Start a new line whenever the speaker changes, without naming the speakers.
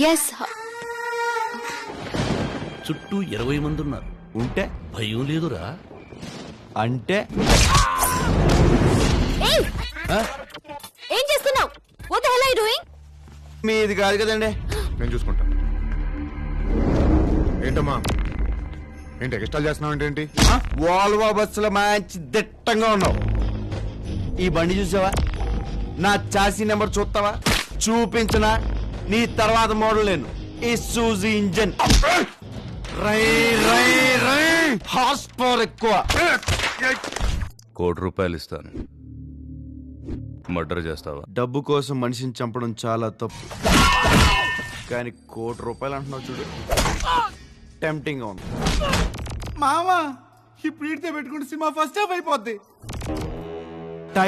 Yes.
చుట్టూ 20 మంది ఉన్నారు.
ఉంటే
భయం లేదురా.
అంటే
ఏయ్, ఏం చేస్తున్నావు? What the hell are you doing?
మీది కాదు కదండి.
నేను చూసుకుంటా. ఏంటమ్మా, ఏంటి ఎక్స్ట్రా చేస్తున్నావు? ఏంటి
వాల్వో బస్సులో మంచి దిట్టంగా ఉన్నావు. ఈ బండి చూసావా? నా చాసీ నెంబర్ చూస్తావా? చూపించనా? నీ తర్వాత మోడల్ నేను. ఈ సూజీ ఇంజన్. రై రై రై హార్స్ పవర్ ఎక్కువ.
₹1,00,00,000 ఇస్తాను, మర్డర్ చేస్తావా?
డబ్బు కోసం మనిషిని చంపడం చాలా తప్పు, కానీ ₹1,00,00,000 అంటున్నావు చూడు, టెంప్టింగ్ గా ఉంది.
మామా ఇప్పుడు ఇడితే పెట్టుకుంటే సినిమా ఫస్ట్ హాఫ్ అయిపోద్ది.